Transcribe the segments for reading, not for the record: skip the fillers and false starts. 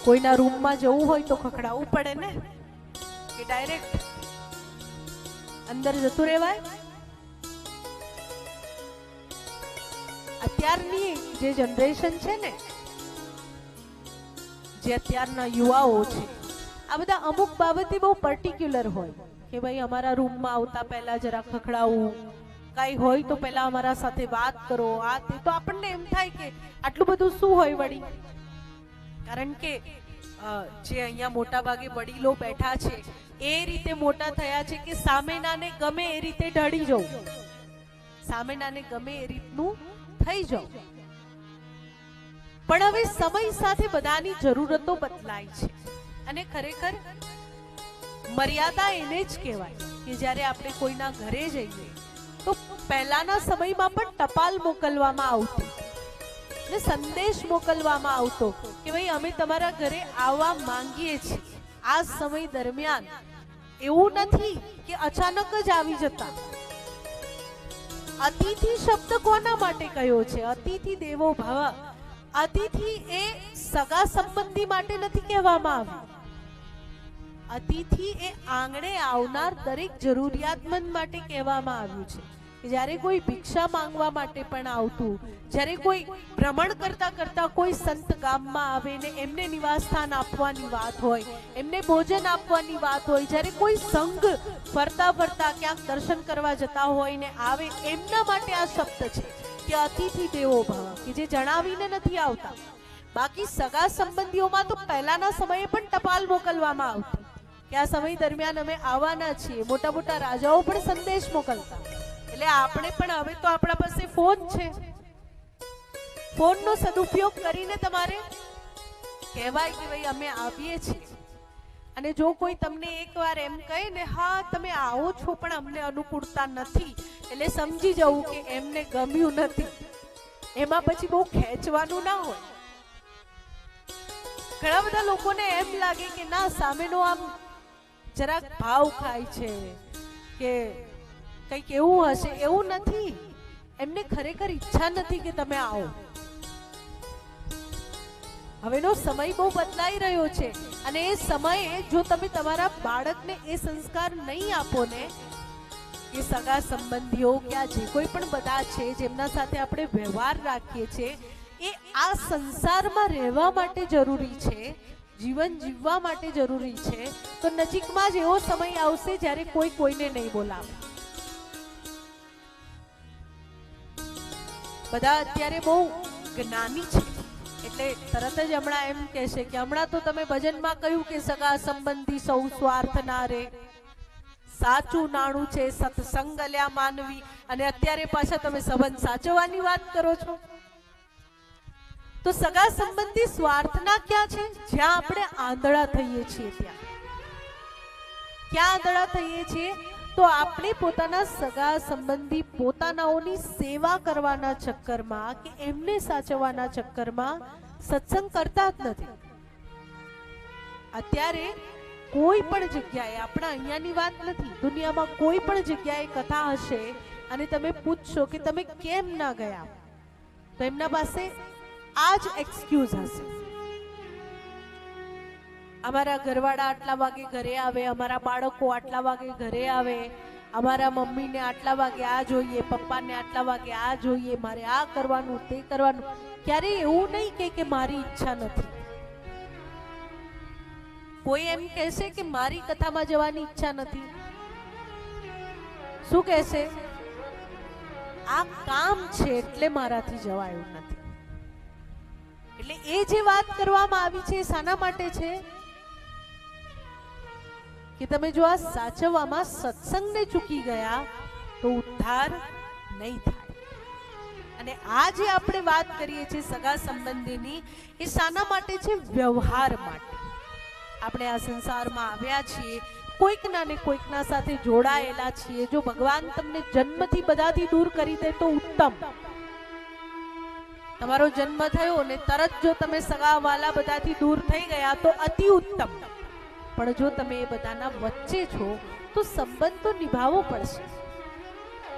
કોઈના રૂમમાં જવું હોય તો ખખડાવવું પડે ને, કે ડાયરેક્ટ અંદર જતું રહેવાય? અત્યારની જે જનરેશન છે ને, જે અત્યારના યુવાઓ છે, આ બધા અમુક બાબતે બહુ પર્ટિક્યુલર હોય કે ભાઈ અમારા રૂમમાં આવતા પહેલા જરા ખખડાવવું, કઈ હોય તો પહેલા અમારા સાથે વાત કરો. આ તે તો આપણને એમ થાય કે આટલું બધું શું હોય વળી, કારણ કે જે અહીંયા મોટા ભાગે વડીલો બેઠા છે એ રીતે મોટા થયા છે કે સામેનાને ગમે એ રીતે ઢળી જવું, સામેનાને ગમે એ રીતનું થઈ જાવ. પણ હવે સમય સાથે બધાની જરૂરતો બદલાય છે અને ખરેખર મર્યાદા એને જ કહેવાય કે જ્યારે આપણે કોઈના ઘરે જઈએ તો પહેલાના સમયમાં પણ ટપાલ મોકલવામાં આવતી ને સંદેશ મોકલવામાં આવતો કે ભાઈ અમે તમારા ઘરે આવવા માંગીએ છીએ. આ સમય દરમિયાન એવું નથી કે અચાનક જ આવી જતા. અતિથિ શબ્દ કોના માટે કયો છે? અતિથિ દેવો ભવ. અતિથિ એ સગા સંબંધી માટે નથી કહેવામાં આવ્યું. અતિથિ એ આંગણે આવનાર દરેક જરૂરિયાતમંદ માટે કહેવામાં આવ્યું છે. જ્યારે કોઈ ભિક્ષા માંગવા માટે પણ આવતું, જ્યારે કોઈ ભ્રમણ કરતા કરતા કોઈ સંત ગામમાં આવે ને એમને નિવાસ સ્થાન આપવાની વાત હોય, એમને ભોજન આપવાની વાત હોય, જ્યારે કોઈ સંઘ ફરતા ફરતા ક્યાંક દર્શન કરવા જતા હોય ને આવે, એમના માટે આ શબ્દ છે કે અતિથિ દેવો ભવ, કે જે જણાવીને નથી આવતા. બાકી સગા સંબંધીઓમાં તો પહેલાના સમયે પણ ટપાલ મોકલવામાં આવતી કે આ સમય દરમિયાન અમે આવવાના છીએ. મોટા મોટા રાજાઓ પણ સંદેશ મોકલતા. એટલે આપણે પણ હવે તો આપણા પાસે ફોન છે, ફોનનો સદુપયોગ કરીને તમારે કહેવાય કે ભાઈ અમે આવીએ છીએ. અને જો કોઈ તમને એકવાર એમ કહે ને હા તમે આવો છો પણ અમને અનુકૂળતા નથી, એટલે સમજી જવું કે એમને ગમ્યું નથી. એમાં પછી બહુ ખેંચવાનું ના હોય. ઘણા બધા લોકોને એમ લાગે કે ના સામેનો આમ જરાક ભાવ ખાય છે કે કંઈક એવું હશે. એવું નથી, એમને ખરેખર ઈચ્છા નથી કે તમે આવો. હવેનો સમય બહુ બદલાઈ રહ્યો છે અને એ સમયે જો તમે તમારા બાળકને એ સંસ્કાર નહીં આપો ને, એ સગા સંબંધીઓ કે આ જે કોઈ પણ બધા છે જેમના સાથે આપણે વ્યવહાર રાખીએ છીએ, એ આ સંસારમાં રહેવા માટે જરૂરી છે, જીવન જીવવા માટે જરૂરી છે. તો નજીકમાં જ એવો સમય આવશે જ્યારે કોઈ કોઈને નહીં બોલાવે. બધા અત્યારે બહુ જ્ઞાની છે એટલે તરત જ હમણાં એમ કહેશે કે હમણાં તો તમે ભજનમાં કહ્યું કે સગા સંબંધી સૌ સ્વાર્થ ના રે, સાચું નાણું છે સત્સંગ અલ્યા માનવી, અને અત્યારે પાછા તમે સંબંધ સાચવવાની વાત કરો છો. તો સગા સંબંધી સ્વાર્થના ક્યાં છે? જ્યાં આપણે આંધળા થઈએ છીએ ત્યાં. ક્યાં આંધળા થઈએ છીએ? તો આપણે પોતાના સગા સંબંધી પોતાનાઓની સેવા કરવાના ચક્કરમાં કે એમને સાચવવાના ચક્કરમાં સત્સંગ કરતા જ નથી. અત્યારે કોઈ પણ જગ્યાએ, આપણા અહીંયાની વાત નથી, દુનિયામાં કોઈ પણ જગ્યાએ કથા હશે અને તમે પૂછશો કે તમે કેમ ના ગયા, તો એમના પાસે આ જ એક્સક્યુઝ હશે. અમારા ઘરવાળા આટલા વાગે ઘરે આવે, અમારા બાળકો આટલા વાગે ઘરે આવે, અમારા મમ્મીને આટલા વાગે આ જોઈએ, પપ્પાને આટલા વાગે આ જોઈએ, મારે આ કરવાનું તે કરવાનું. ક્યારે એવું નહીં કે મારી ઈચ્છા નથી. કોઈ એમ કહેશે કે મારી કથામાં જવાની ઈચ્છા નથી? શું કહેશે? આ કામ છે એટલે મારાથી જવાયું નથી. એટલે એ જે વાત કરવામાં આવી છે શાના માટે છે કે તમે જો આ સાચવવામાં સત્સંગને ચૂકી ગયા તો ઉદ્ધાર નહીં થાય. અને આ જે આપણે વાત કરીએ છીએ સગા સંબંધીની, એ શાના માટે છે? વ્યવહાર માટે. આપણે આ સંસારમાં આવ્યા છીએ, કોઈકના ને કોઈકના સાથે જોડાયેલા છીએ. જો ભગવાન તમને જન્મથી બધાથી દૂર કરી દે તો ઉત્તમ. તમારો જન્મ થયો ને તરત જો તમે સગાવાલા બધાથી દૂર થઈ ગયા તો અતિ ઉત્તમ. પણ જો તમે એ બધાના વચ્ચે છો તો સંબંધ તો નિભાવવો પડશે,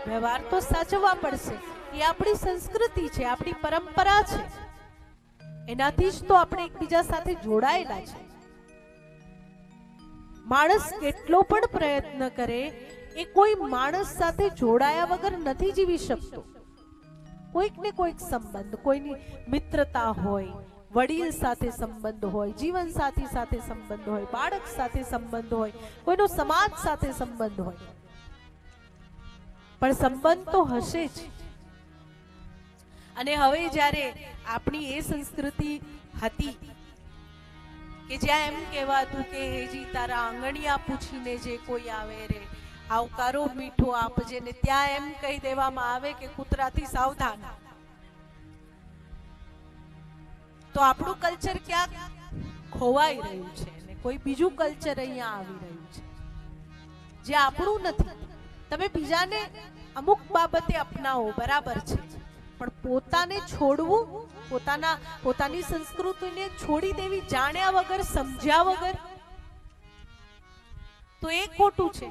વ્યવહાર તો સાચવવા પડશે. એ આપણી સંસ્કૃતિ છે, આપણી પરંપરા છે. એનાથી જ તો આપણે એકબીજા સાથે જોડાયેલા છે. માણસ કેટલો પણ પ્રયત્ન કરે એ કોઈ માણસ સાથે જોડાયા વગર નથી જીવી શકતો. કોઈક ને કોઈક સંબંધ, કોઈની મિત્રતા હોય, વડીલ સાથે સંબંધ હોય, જીવન સાથી સાથે સંબંધ હોય, બાળક સાથે સંબંધ હોય, કોઈનો સમાજ સાથે સંબંધ હોય, પણ સંબંધ તો હશે જ. અને હવે જ્યારે આપણી એ સંસ્કૃતિ હતી કે જ્યાં એમ કહેવાતું કે હેજી તારા આંગણિયા પૂછીને જે કોઈ આવે રે, આવકારો મીઠો આપજે, ને ત્યાં એમ કહી દેવામાં આવે કે કૂતરાથી સાવધાન. તો આપણું કલ્ચર ક્યાંક ખોવાઈ રહ્યું છે ને કોઈ બીજું કલ્ચર અહીંયા આવી રહ્યું છે જે આપણું નથી. તમે બીજાને અમુક બાબતે અપનાવો, બરાબર છે, પણ પોતાને છોડવું, પોતાની સંસ્કૃતિને છોડી દેવી જાણ્યા વગર, સમજ્યા વગર, તો એ ખોટું છે.